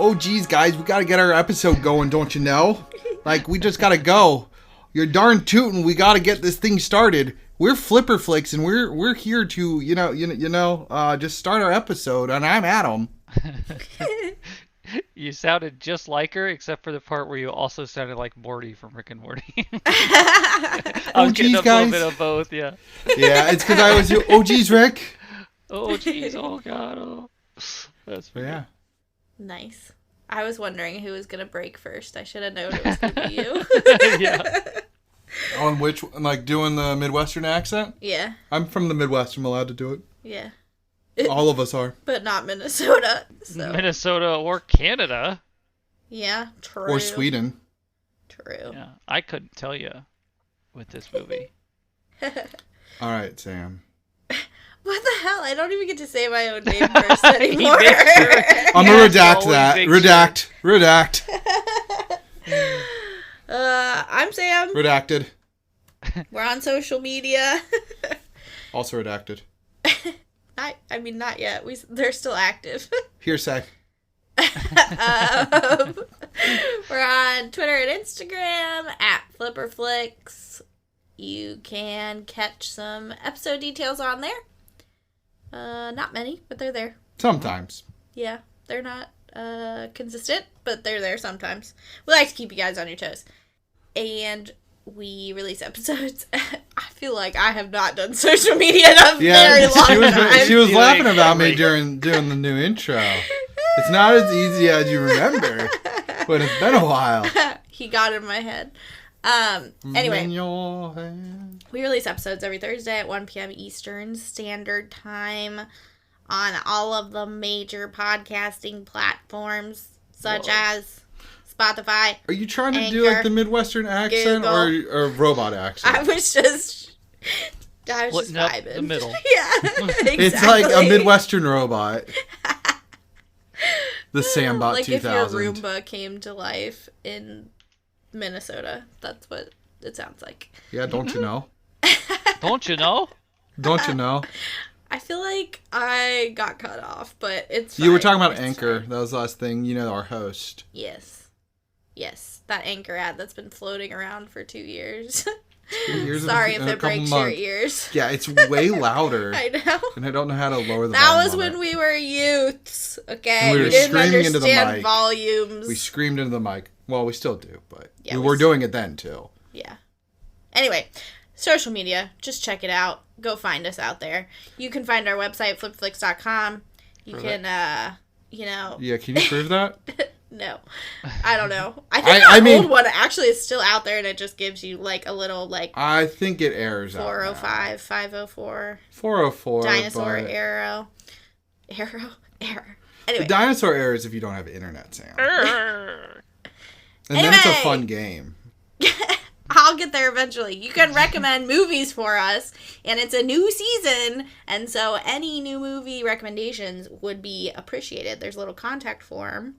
Oh, geez, guys, we got to get our episode going, don't you know? Like, we just got to go. You're darn tootin', we got to get this thing started. We're Flipper Flicks, and we're here to, just start our episode, and I'm Adam. You sounded just like her, except for the part where you also sounded like Morty from Rick and Morty. I was getting a little bit of both, yeah. Yeah, it's because I was, oh, geez, Rick. Oh, geez, oh, God, oh. That's funny. Yeah. Nice. I was wondering who was going to break first. I should have known it was going to be you. Yeah. On which, like, doing the Midwestern accent? Yeah. I'm from the Midwest. I'm allowed to do it. Yeah. All of us are. But not Minnesota. So. Minnesota or Canada. Yeah, true. Or Sweden. True. Yeah, I couldn't tell you with this movie. All right, Sam. What the hell? I don't even get to say my own name first anymore. I'm going to redact that. Redact. I'm Sam. Redacted. We're on social media. Also redacted. Not yet. They're still active. Hearsay. We're on Twitter and Instagram at FlipperFlix. You can catch some episode details on there. Not many, but they're there. Sometimes. Yeah, they're not consistent, but they're there sometimes. We like to keep you guys on your toes. And we release episodes. I feel like I have not done social media in a very long time. She was laughing about me during doing the new intro. It's not as easy as you remember, but it's been a while. He got in my head. Anyway, we release episodes every Thursday at 1 p.m. Eastern Standard Time on all of the major podcasting platforms, such as Spotify. Are you trying to Anchor, do like the Midwestern accent or robot accent? I was just vibing. The middle. Yeah, exactly. It's like a Midwestern robot. The Sambot like 2000. If your Roomba came to life in Minnesota, that's what it sounds like. Yeah, don't you know? Don't you know? Don't you know? I feel like I got cut off, but it's fine. You were talking about It's Anchor. fine. That was the last thing. You know, our host. Yes. That Anchor ad that's been floating around for 2 years. 2 years Sorry and if a it couple breaks months. your ears. Yeah, it's way louder. I know. And I don't know how to lower the That volume was on when it. we were youths, okay? And we were We didn't screaming into the understand mic. volumes. We screamed into the mic. Well, we still do, but Yeah, we were doing it then, too. Yeah. Anyway, social media. Just check it out. Go find us out there. You can find our website, flipflix.com. You can, Yeah, can you prove that? No. I don't know. I think the mean, old one actually is still out there, and it just gives you, like, a little, like, I think it airs 405, 504. 404. Dinosaur but error. Anyway. The dinosaur errors if you don't have internet, Sam. And Anyway. then it's a fun game. I'll get there eventually. You can recommend movies for us, and it's a new season, and so any new movie recommendations would be appreciated. There's a little contact form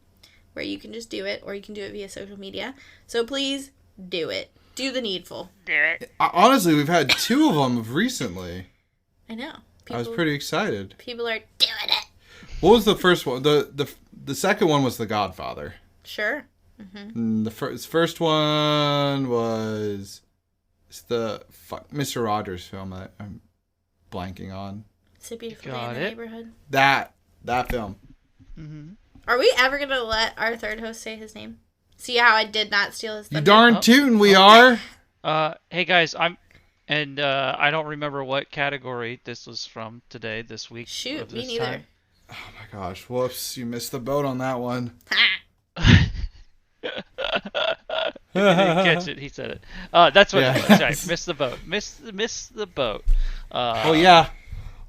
where you can just do it, or you can do it via social media. So please do it. Do the needful. Do it. Honestly, we've had 2 of them recently. I know. I was pretty excited. People are doing it. What was the first one? The second one was The Godfather. Sure. And the first one was Mr. Rogers film that I'm blanking on. It's a beautiful day Got in the it. neighborhood. That film. Mm-hmm. Are we ever going to let our third host say his name? See how I did not steal his thunder? You darn tootin' we are. Hey guys, I don't remember what category this was from today, this week. Shoot, me this neither. time. Oh my gosh, whoops, you missed the boat on that one. He didn't catch it. He said it. That's what Yeah. it was. Right. Missed the boat. Missed the boat. Oh yeah.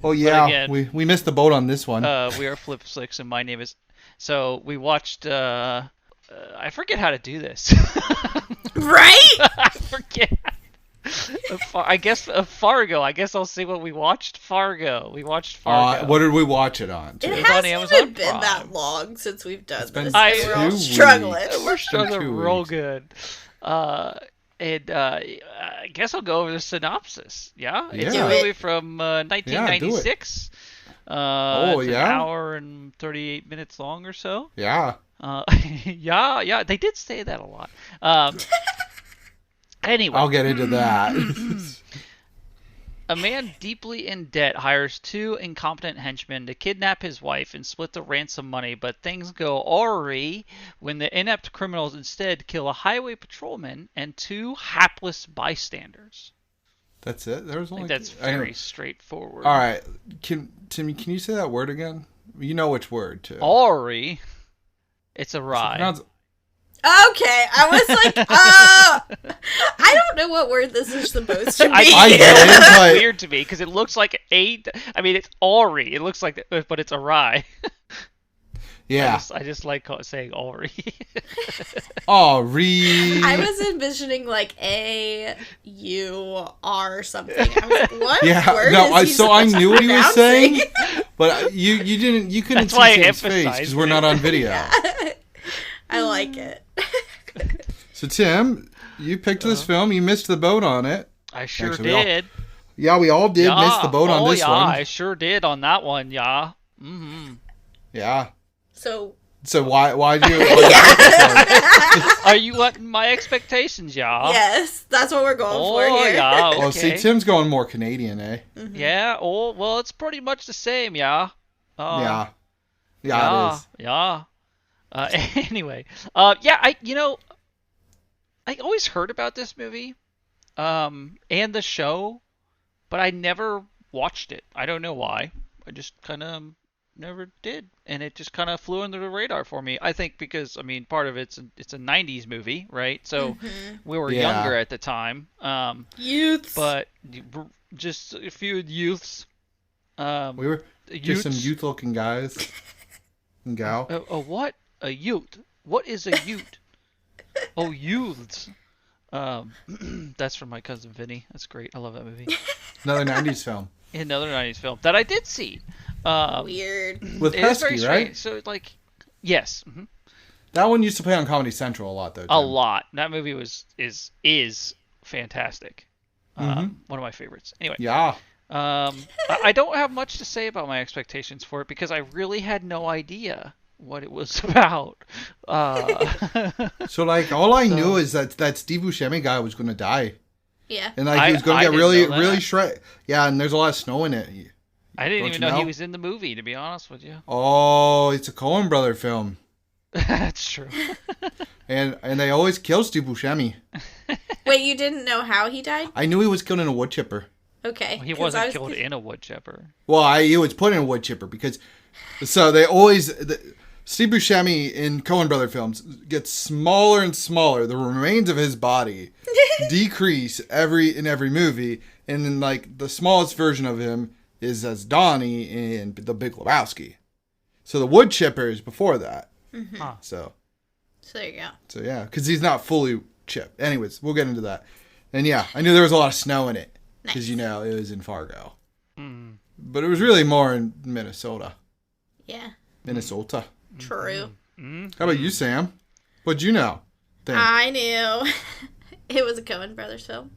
again, we missed the boat on this one. We are Flip Slicks, and my name is. So we watched. I forget how to do this. Right? I forget. I guess Fargo. I guess I'll see what we watched. Fargo. We watched Fargo. What did we watch it on? It It's on hasn't Amazon even been Prime. that long since we've done been this. two and we're all weeks. struggling. We're struggling 2 real weeks. good. I guess I'll go over the synopsis. Yeah, it's Yeah. a Do it. movie from 1996. Oh, It's yeah? an hour and 38 minutes long or so. Yeah. Yeah, they did say that a lot. Anyway. I'll get into that. A man deeply in debt hires two incompetent henchmen to kidnap his wife and split the ransom money, but things go awry when the inept criminals instead kill a highway patrolman and two hapless bystanders. That's it? There was only that's very straightforward. All right. Timmy, can you say that word again? You know which word, too. Awry. It's awry. Okay, I was like, I don't know what word this is supposed to be. I know, it's weird to me because it looks like it's awry. It looks like, but it's awry. Yeah. I just like saying awry. Awry. I was envisioning like A-U-R something. I was like, what word is he so I knew what he was saying, pronouncing? but you couldn't That's see his face because we're not on video. Yeah. I like it. So Tim, you picked this film. You missed the boat on it. I sure did. We all did miss the boat on this one. I sure did on that one. Yeah. Mm-hmm. Yeah. So why do you? Are you letting my expectations, y'all? Yes, that's what we're going for here. Yeah. Okay. Oh, see, Tim's going more Canadian, eh? Mm-hmm. Yeah. Oh, well, it's pretty much the same, yeah. Yeah, it is. Yeah. Anyway, I always heard about this movie, and the show, but I never watched it. I don't know why. I just kind of never did, and it just kind of flew under the radar for me. I think because part of it's a '90s movie, right? So we were younger at the time. Youths, but just a few youths. We were just some youth-looking guys and gal. What? A youth? What is a youth? Oh, youths. That's from my cousin Vinny. That's great. I love that movie. Another '90s film. Another '90s film that I did see. Weird. With Pesky, right? So yes. Mm-hmm. That one used to play on Comedy Central a lot, though. Tim. A lot. That movie is fantastic. One of my favorites. Anyway. Yeah. I don't have much to say about my expectations for it because I really had no idea what it was about. So all I knew is that Steve Buscemi guy was going to die. Yeah. And he was going to get really shred. Yeah, and there's a lot of snow in it. I didn't even know he was in the movie, to be honest with you. Oh, it's a Coen brother film. That's true. and they always kill Steve Buscemi. Wait, you didn't know how he died? I knew he was killed in a wood chipper. Okay. Well, he wasn't killed in a wood chipper. Well, he was put in a wood chipper because... So they always... Steve Buscemi in Coen brother films gets smaller and smaller. The remains of his body decrease in every movie. And then the smallest version of him is as Donnie in The Big Lebowski. So the wood chipper is before that. Mm-hmm. So there you go. So yeah, because he's not fully chipped. Anyways, we'll get into that. And yeah, I knew there was a lot of snow in it. Because, it was in Fargo. Mm. But it was really more in Minnesota. Yeah. Minnesota. True. Mm-hmm. How about you, Sam? What'd you know? I knew it was a Coen Brothers film.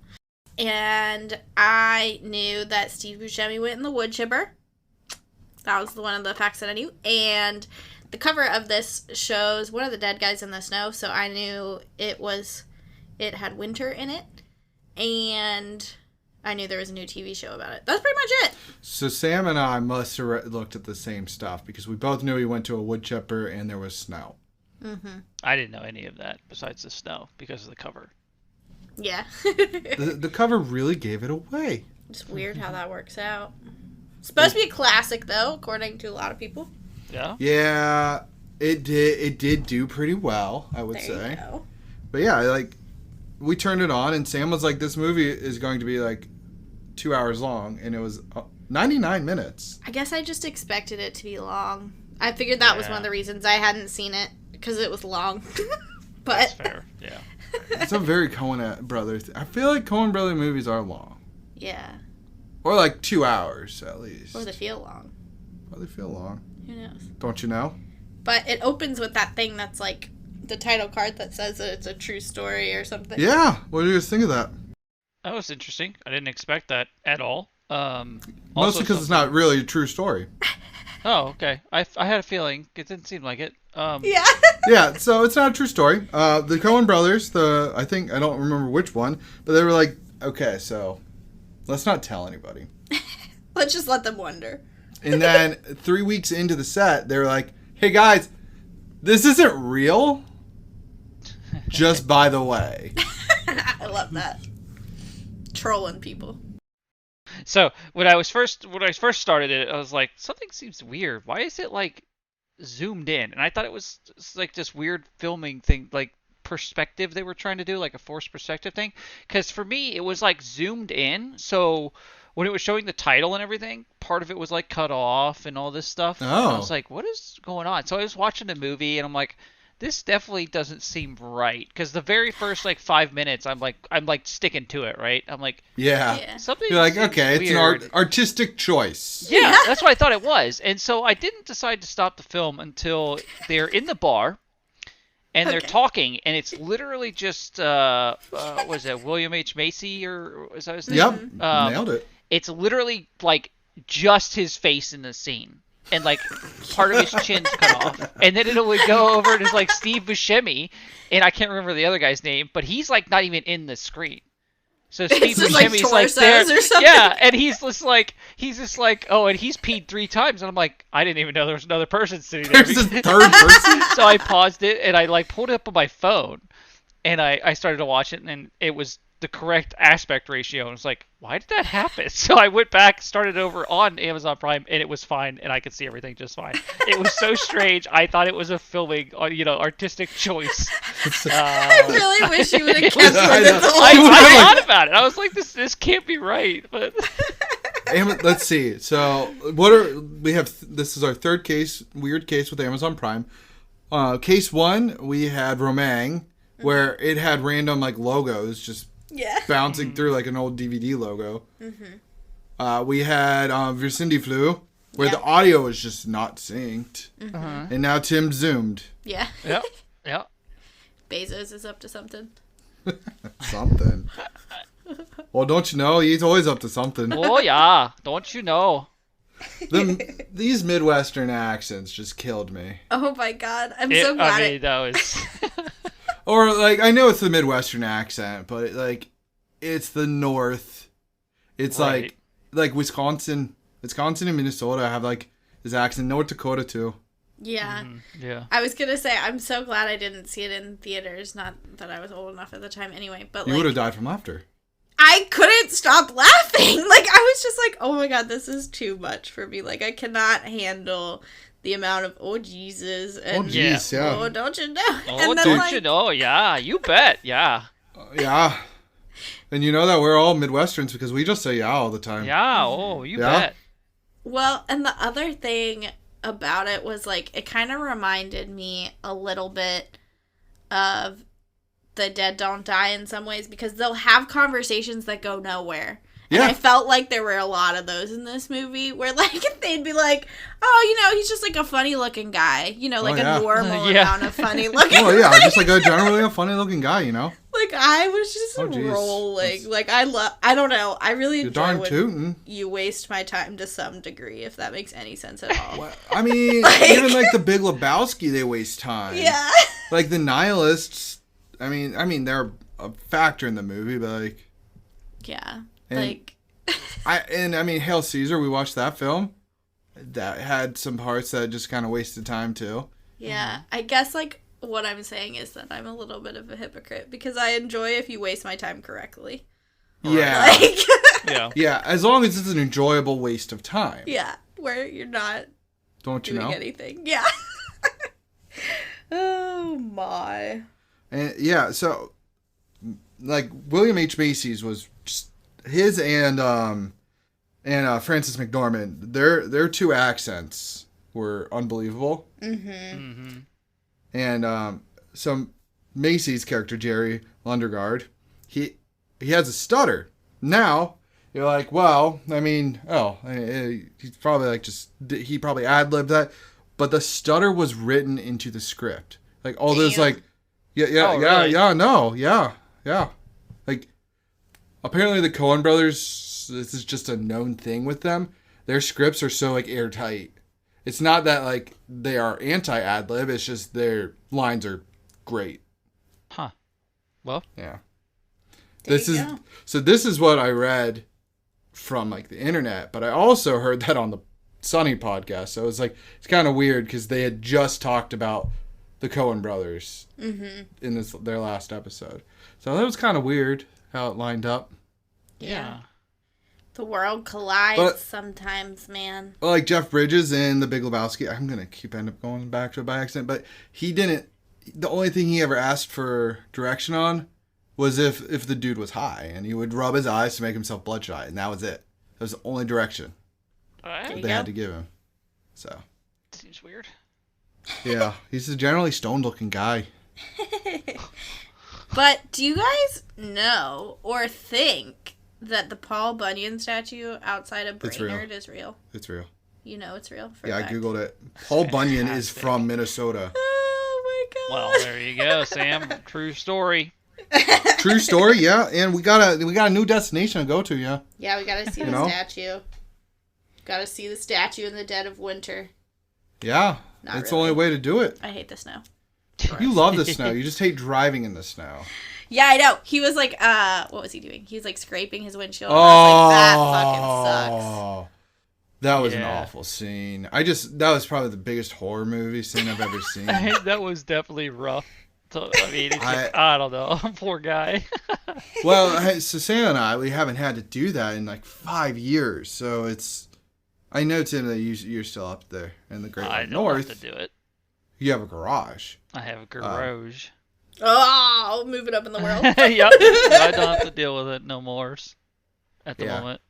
And I knew that Steve Buscemi went in the wood chipper. That was one of the facts that I knew. And the cover of this shows one of the dead guys in the snow. So I knew it had winter in it. And I knew there was a new TV show about it. That's pretty much it. So Sam and I must have looked at the same stuff because we both knew he went to a wood chipper and there was snow. Mm-hmm. I didn't know any of that besides the snow because of the cover. Yeah. the cover really gave it away. It's weird how that works out. It's supposed to be a classic, though, according to a lot of people. Yeah? Yeah, it did do pretty well, I would say. You go. But yeah, we turned it on and Sam was like, this movie is going to be 2 hours long, and it was 99 minutes. I guess I just expected it to be long. I figured that was one of the reasons I hadn't seen it, because it was long. But that's fair, yeah. It's a very Coen Brothers. I feel like Coen Brother movies are long. Yeah. Or 2 hours, at least. Or they feel long. Or they feel long. Who knows? Don't you know? But it opens with that thing that's the title card that says that it's a true story or something. Yeah. What do you guys think of that? That was interesting. I didn't expect that at all. Mostly because it's not really a true story. Oh, okay. I had a feeling. It didn't seem like it. Yeah. Yeah, so it's not a true story. The Coen brothers, I don't remember which one, but they were like, okay, so let's not tell anybody. Let's just let them wonder. And then 3 weeks into the set, they were like, hey guys, this isn't real. Just by the way. I love that. Trolling people. So when I first started it, I was like, something seems weird. Why is it like zoomed in? And I thought it was like this weird filming thing, like perspective they were trying to do, like a forced perspective thing. Because for me, it was like zoomed in. So when it was showing the title and everything, part of it was like cut off and all this stuff. Oh. And I was like, what is going on? So I was watching the movie and I'm like, this definitely doesn't seem right. Because the very first like 5 minutes, I'm like sticking to it, right? I'm like, Yeah. something. You're like, seems okay, it's weird. an artistic choice. Yeah, that's what I thought it was. And so I didn't decide to stop the film until they're in the bar and they're talking, and it's literally just was it William H. Macy or is that his name? Yep. Nailed it. It's literally like just his face in the scene. And like part of his chin's cut off, and then it'll go over to like Steve Buscemi, and I can't remember the other guy's name, but he's like not even in the screen. So Steve just like Buscemi's like there, torsos or something. yeah, and he's just like oh, and he's peed 3 times, and I'm like, I didn't even know there was another person sitting there. There's a third person. So I paused it and I like pulled it up on my phone, and I started to watch it, and it was the correct aspect ratio, and I was like, why did that happen? So I went back, started over on Amazon Prime, and it was fine, and I could see everything just fine. It was so strange. I thought it was a filming, artistic choice. I really wish you would have kept with I it know. the whole I time. thought about it. I was like, this can't be right. But Let's see. So this is our third weird case with Amazon Prime. Case 1, we had Romang, where it had random like logos just bouncing through like an old DVD logo. Mm-hmm. We had Vircindy Flu, where the audio is just not synced. Mm-hmm. And now Tim zoomed. Yeah. yeah. Bezos is up to something. Something. Well, don't you know? He's always up to something. Oh yeah, don't you know? These Midwestern accents just killed me. Oh my god. I'm so glad I mean, that was... Or, like, I know it's the Midwestern accent, but, it's the North. It's, right. like Wisconsin and Minnesota have, like, this accent. North Dakota, too. Yeah. Yeah. I was going to say, I'm so glad I didn't see it in theaters. Not that I was old enough at the time anyway, but, You would have died from laughter. I couldn't stop laughing. Like, I was just like, oh my god, this is too much for me. Like, I cannot handle the amount of, oh, Jesus. And, Oh, jeez, yeah. oh, don't you know? Oh, and then, don't you know? Yeah, you bet. Yeah. Yeah. And you know that we're all Midwesterns because we just say yeah all the time. Yeah. Oh, you Yeah. bet. Well, and the other thing about it was, like, it kind of reminded me a little bit of The Dead Don't Die in some ways, because they'll have conversations that go nowhere. And Yeah. I felt like there were a lot of those in this movie where, like, they'd be like, oh, he's just, like, a funny-looking guy. Like, yeah. a normal Yeah. amount of funny-looking Oh, yeah, just like a generally a funny-looking guy, you know? Like, I was just Oh, geez. rolling. Like, I don't know. I really You're enjoy darn when tootin'. you waste my time to some degree, if that makes any sense at all. Well, I mean, even like the Big Lebowski, they waste time. Yeah. Like the Nihilists, I mean, they're a factor in the movie, but like, Yeah. And- Like... I mean, Hail Caesar, we watched that film. That had some parts that just kind of wasted time too. Yeah, I guess, like, what I'm saying is that I'm a little bit of a hypocrite, because I enjoy if you waste my time correctly. Yeah. Like, Yeah. Yeah, as long as it's an enjoyable waste of time. yeah, where you're not Don't you doing know? anything. Yeah. Oh, my. And yeah, so like William H. Macy's was just his and Frances McDormand, their two accents were unbelievable. Mm-hmm. And some Macy's character, Jerry Lundegaard, he has a stutter. Now you're like, well, I mean, he's probably like he probably ad-libbed that, but the stutter was written into the script. Like all those Damn. like, yeah. Like apparently the Coen brothers, this is just a known thing with them. Their scripts are so like airtight. It's not that like they are anti ad lib. It's just their lines are great. Huh. Well. Yeah. There This you is go. so. This is what I read from like the internet, but I also heard that on the Sunny podcast. So it's like it's kind of weird because they had just talked about the Coen brothers in their last episode. So that was kind of weird how it lined up. Yeah. The world collides But- sometimes, man. Well, like Jeff Bridges in The Big Lebowski, I'm gonna end up going back to it by accident, but he didn't. The only thing he ever asked for direction on was if the dude was high, and he would rub his eyes to make himself bloodshot, and that was it. That was the only direction Alright. they had to give him. So Seems weird. yeah, he's a generally stoned-looking guy. But do you guys know or think that the Paul Bunyan statue outside of It's real. Brainerd is real? It's real. You know it's real? For a Yeah, I fact. googled it. Paul Bunyan is Fantastic. from Minnesota. Oh my god. Well, there you go, Sam. True story. True story, yeah. And we got a new destination to go to, yeah. Yeah, we gotta see You the know? statue. Gotta see the statue in the dead of winter. Yeah, Not it's really. the only way to do it. I hate the snow. You love the snow. You just hate driving in the snow. Yeah, I know. He was like, what was he doing? He was like scraping his windshield. And I was like, that fucking sucks. Oh, that was an Yeah. awful scene. That was probably the biggest horror movie scene I've ever seen. That was definitely rough. So, I mean, it's just, I don't know. Poor guy. Well, hey, so Sam and I, we haven't had to do that in like 5 years. So I know, Tim, that you're still up there in the Great I White don't North. have to do it. You have a garage. I have a garage. Oh, move it up in the world. Yep. I don't have to deal with it no more at the Yeah. moment.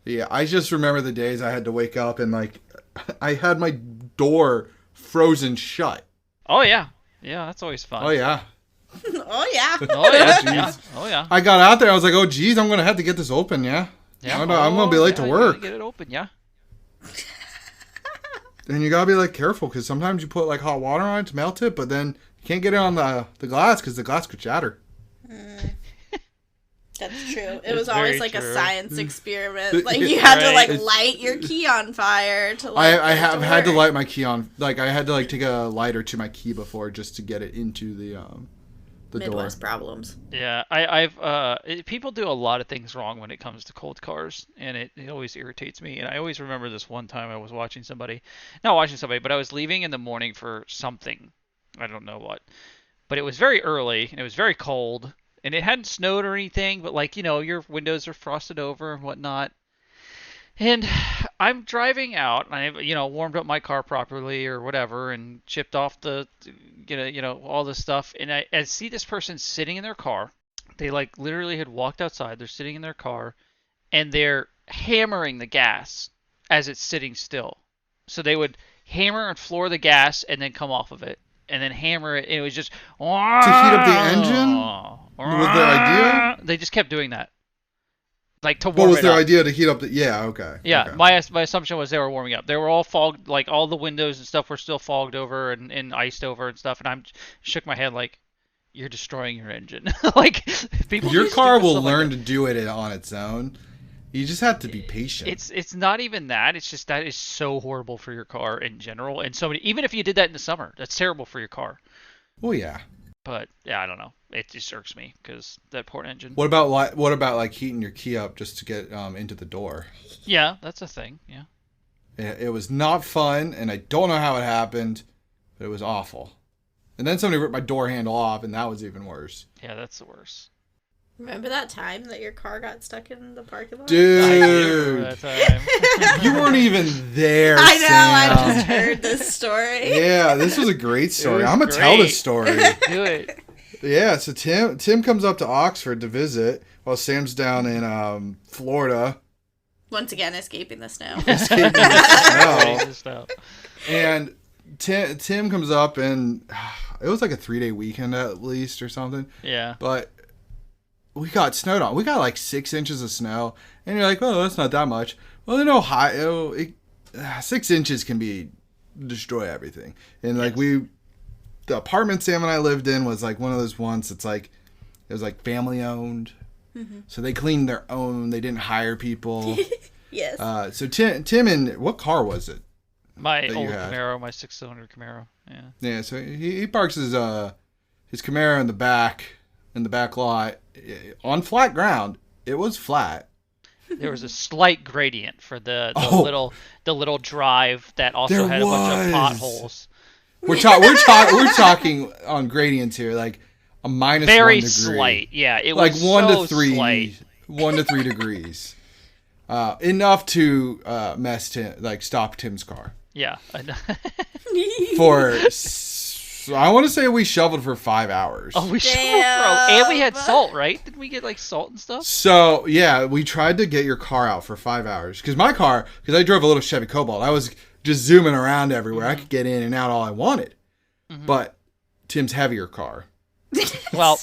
Yeah, I just remember the days I had to wake up and like I had my door frozen shut. Oh, yeah. Yeah, that's always fun. Oh yeah. Oh, yeah. Oh, yeah. Jeez. Yeah. Oh, yeah. I got out there. I was like, oh geez, I'm gonna have to get this open. Yeah. Yeah. I'm gonna be late to you work. gotta get it open, yeah. And you gotta be like careful because sometimes you put like hot water on it to melt it, but then you can't get it on the glass because the glass could shatter. That's true. It It's was always very like a true. science experiment. Like you had to Right. like It's- light your key on fire to like. I get it have had to work. light my key on. Like I had to like take a lighter to my key before just to get it into the door. Midwest problems. Yeah, people do a lot of things wrong when it comes to cold cars, and it always irritates me. And I always remember this one time I was not watching somebody, but I was leaving in the morning for something. I don't know what. But it was very early, and it was very cold, and it hadn't snowed or anything, but like, your windows are frosted over and whatnot. And I'm driving out, and I've, warmed up my car properly or whatever, and chipped off all this stuff. And I see this person sitting in their car. They like literally had walked outside. They're sitting in their car, and they're hammering the gas as it's sitting still. So they would hammer and floor the gas and then come off of it, and then hammer it. And it was just To heat up the engine? Was their idea? They just kept doing that, like to What warm was it their up. idea to heat up the? Yeah. Okay. Yeah, Okay. my assumption was they were warming up. They were all fogged, like all the windows and stuff were still fogged over and iced over and stuff. And I shook my head like, "You're destroying your engine." Like people. Your do car stupid will stuff like learn that. to do it on its own. You just have to be patient. It's not even that. It's just that is so horrible for your car in general. And so many, even if you did that in the summer, that's terrible for your car. Well, yeah. But yeah, I don't know. It just irks me because that poor engine. What about like heating your key up just to get into the door? Yeah, that's a thing. Yeah. It was not fun, and I don't know how it happened, but it was awful. And then somebody ripped my door handle off, and that was even worse. Yeah, that's the worst. Remember that time that your car got stuck in the parking lot? I do remember Dude, that time. you weren't even there, I know. I Sam. just heard this story. Yeah, this was a great story. was I'm gonna tell great. this story. Do it. Yeah, so Tim comes up to Oxford to visit while Sam's down in Florida. Once again, escaping the snow. Escaping the snow. Crazy stuff. And Tim comes up, and it was like a 3-day weekend at least or something. Yeah. But we got snowed on. We got like 6 inches of snow, and you're like, "Oh, that's not that much." Well, in Ohio, 6 inches can destroy everything. And like the apartment Sam and I lived in was like one of those ones. It's like it was like family owned, so they cleaned their own. They didn't hire people. Yes. So Tim in what car was it? My that old you had. Camaro, my 6-cylinder Camaro. Yeah. Yeah, so he parks his Camaro in the back lot on flat ground. It was flat. There was a slight gradient for the Oh. little drive that also There had a bunch of was. potholes. We're talking on gradients here, like a minus Very 1 degree. slight. Yeah, it Like was 1 so to 3, slight. 1 to 3 degrees. Enough to stop Tim's car. Yeah. I want to say we shoveled for 5 hours. Oh, we Damn. and we had salt, right? Didn't we get like salt and stuff? So yeah, we tried to get your car out for 5 hours because I drove a little Chevy Cobalt. I was just zooming around everywhere. I could get in and out all I wanted. But Tim's heavier car. Well,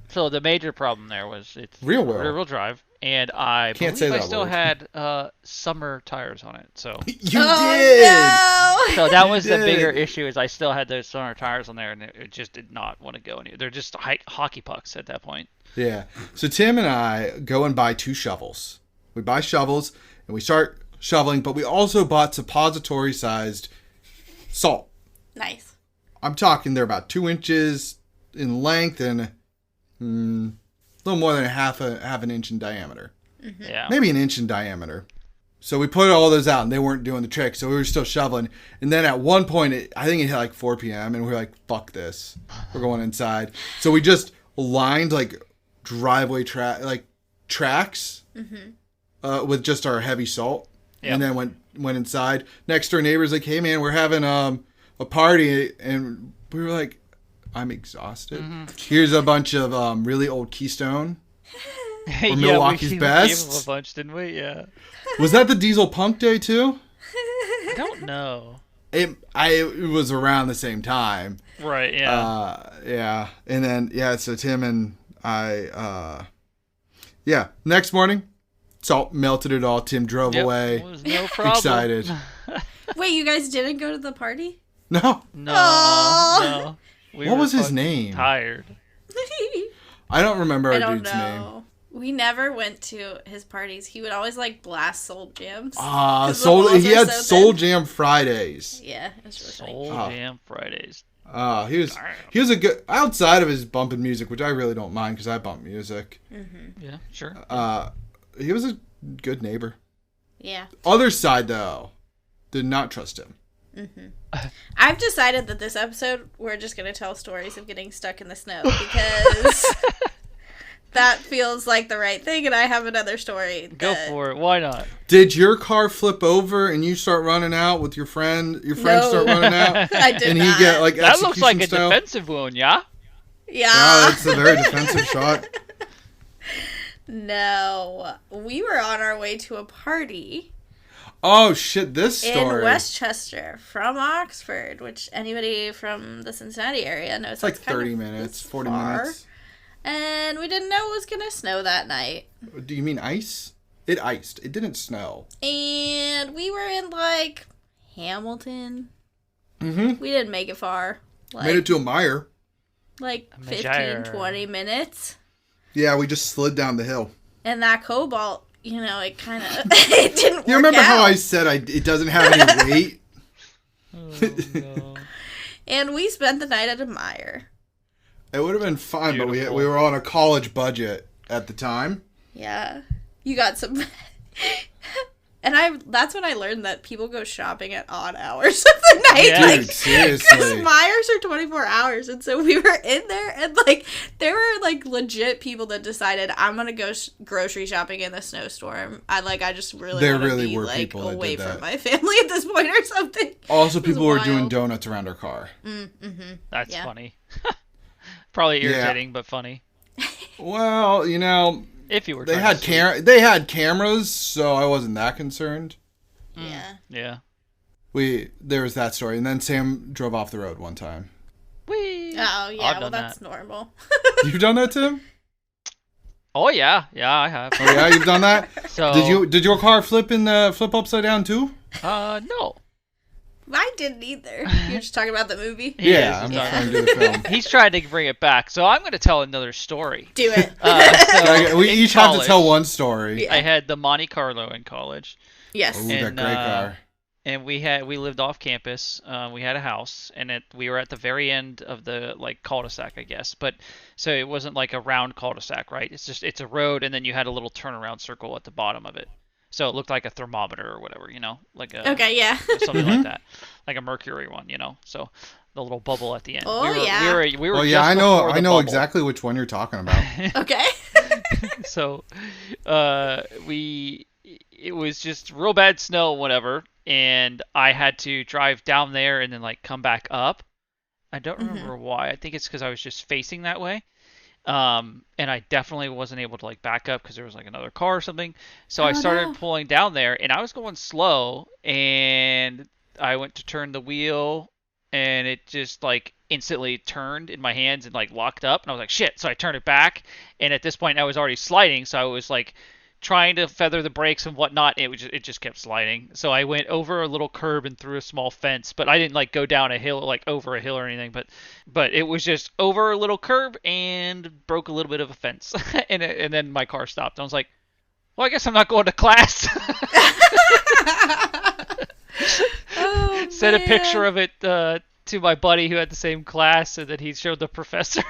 so the major problem there was it's rear-wheel drive, and I Can't believe say I that still word. had summer tires on it. So You did. Oh, so that was the did. bigger issue is I still had those summer tires on there, and it just did not want to go anywhere. They're just hockey pucks at that point. Yeah. So Tim and I go and buy 2 shovels. We buy shovels and we start shoveling, but we also bought suppository-sized salt. Nice. I'm talking they're about 2 inches in length and a little more than half an inch in diameter. Yeah. Maybe an inch in diameter. So we put all those out and they weren't doing the trick. So we were still shoveling. And then at one point, I think it hit like 4 p.m. and we were like, fuck this. We're going inside. So we just lined like driveway tracks with just our heavy salt. Yep. And then went inside. Next door neighbors like, hey man, we're having a party. And we were like, I'm exhausted. Here's a bunch of really old Keystone. Yeah, Milwaukee's we best. gave them a bunch, didn't we? Yeah. Was that the Diesel Punk Day too? I don't know. It was around the same time. Right. Yeah. Yeah. And then so Tim and I next morning, salt melted it all. Tim drove Yep, away. was no problem. Excited. Wait, you guys didn't go to the party? No. No. Aw. No. We What were was his fucking name? Tired. I don't remember I our don't dude's know. name. We never went to his parties. He would always like blast Soul Jams. 'Cause the Soul. walls He are had so Soul thin. Jam Fridays. Yeah, it was really funny. Soul Jam Fridays. He was a good outside of his bumping music, which I really don't mind because I bump music. Yeah. Sure. He was a good neighbor. Yeah. Other side though, did not trust him. I've decided that this episode we're just going to tell stories of getting stuck in the snow because that feels like the right thing, and I have another story. Go for it. Why not? Did your car flip over and you start running out with your friend? Your friend No. start running out, I did and not. he get like That looks like a execution style? defensive wound, yeah? Yeah. Yeah, that's a very defensive shot. No. We were on our way to a party Oh shit! This story. in Westchester from Oxford, which anybody from the Cincinnati area knows. It's like that's kind 30 of minutes, 40 far. minutes. And we didn't know it was going to snow that night. Do you mean ice? It iced. It didn't snow. And we were in like Hamilton. Mm-hmm. We didn't make it far. Like, Made it to a mire. like A 15, Mejire. 20 minutes. Yeah, we just slid down the hill. And that Cobalt, it kind of it didn't work You remember out. how I said it doesn't have any weight? Oh, no. And we spent the night at a Meijer. It would have been fine, but Beautiful. we were on a college budget at the time. Yeah. You got some... And that's when I learned that people go shopping at odd hours of the night. Yeah. Like, Dude, seriously. because Myers are 24 hours. And so we were in there and there were legit people that decided I'm going to go grocery shopping in the snowstorm. I just really There want to really be were people that away did from that. my family at this point or something. Also, It was people were doing wild. donuts around our car. That's Yeah. funny. Probably Yeah. irritating, but funny. Well, If you were they trying had to they had cameras, so I wasn't that concerned. Yeah. Yeah. There was that story, and then Sam drove off the road one time. Whee! Oh, yeah. I've Well, done that's that. normal. You've done that, Tim? Oh yeah, I have. Oh yeah, you've done that. So Did your car flip upside down too? No. I didn't either. You're just talking about the movie? He Yeah, is. I'm He's not not- trying to do the film. He's trying to bring it back, so I'm going to tell another story. Do it. So We in each have to college, tell one story. Yeah. I had the Monte Carlo in college. Yes. Oh, that And, great car. and we lived off campus. We had a house, and we were at the very end of the like cul-de-sac, I guess. But so it wasn't like a round cul-de-sac, right? It's a road, and then you had a little turnaround circle at the bottom of it. So it looked like a thermometer or whatever, like a Okay, yeah. something like that, like a mercury one. So the little bubble at the end. Oh, We were Oh yeah, just I know. before the I know bubble. exactly which one you're talking about. Okay. So, it was just real bad snow, whatever, and I had to drive down there and then like come back up. I don't remember why. I think it's because I was just facing that way. And I definitely wasn't able to like back up because there was like another car or something. So I started pulling down there, and I was going slow, and I went to turn the wheel, and it just like instantly turned in my hands and like locked up, and I was like, shit. So I turned it back, and at this point I was already sliding, so I was like trying to feather the brakes and whatnot. It just kept sliding. So I went over a little curb and through a small fence, but I didn't like go down a hill, like over a hill or anything, but it was just over a little curb and broke a little bit of a fence. and then my car stopped. I was like, well, I guess I'm not going to class. Oh, Sent a man. picture of it to my buddy who had the same class, and then he showed the professor.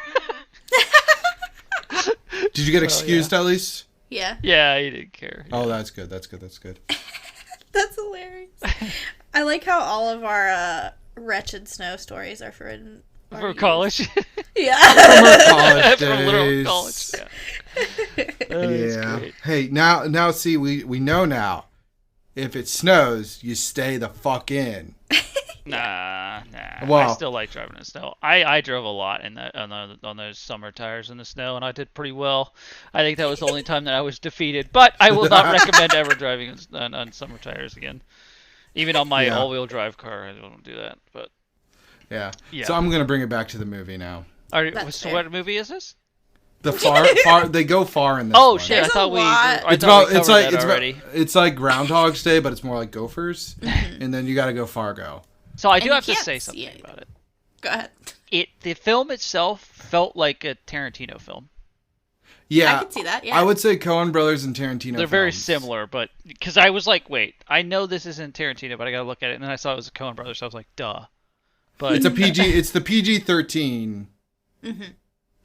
Did you get excused at least? Yeah. Yeah, he didn't care. Oh, that's good. That's good. That's good. That's hilarious. I like how all of our wretched snow stories are for For youth. college. Yeah. College From literal days. college. Yeah. That's Yeah. great. Hey, now see, we know now. If it snows, you stay the fuck in. Nah. Wow. I still like driving in snow. I drove a lot on those summer tires in the snow, and I did pretty well. I think that was the only time that I was defeated. But I will not recommend ever driving on summer tires again. Even on my all-wheel drive car, I don't do that. But Yeah. Yeah. So I'm gonna bring it back to the movie now. That's so fair. what movie is this? The far they go far in this. Oh one. shit! There's I thought a lot. I It's thought about we it's covered like that already. it's like Groundhog's Day, but it's more like Gophers, and then you got to go Fargo. So I And do you have to can't say see something it. about it. Go ahead. The film itself felt like a Tarantino film. Yeah, I can see that. Yeah. I would say Coen Brothers and Tarantino. They're very films. similar, but because I was like, wait, I know this isn't Tarantino, but I gotta look at it, and then I saw it was a Coen Brothers, so I was like, duh. But It's a PG. It's the PG-13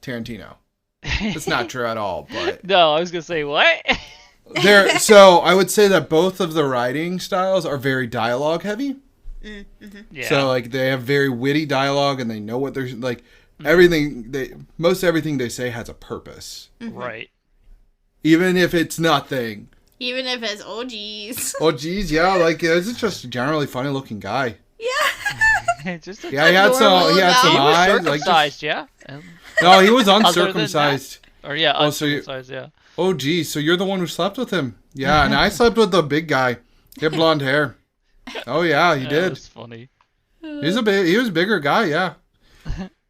Tarantino. It's not true at all, but no, I was gonna say what? there. So I would say that both of the writing styles are very dialogue heavy. Yeah. So like they have very witty dialogue, and they know what they're like. Everything most everything they say has a purpose, Right. even if it's nothing. Even if it's oh geez. Oh geez, yeah, like he's just a generally funny looking guy. Yeah. Just Yeah, he had some He was eyes. Like circumcised, yeah. no, he was Other than uncircumcised. Or yeah, Oh, so you- uncircumcised, yeah. Oh geez, so you're the one who slept with him? Yeah, and I slept with the big guy. He had blonde hair. Oh yeah, he That did. was funny. He was a bigger guy. Yeah.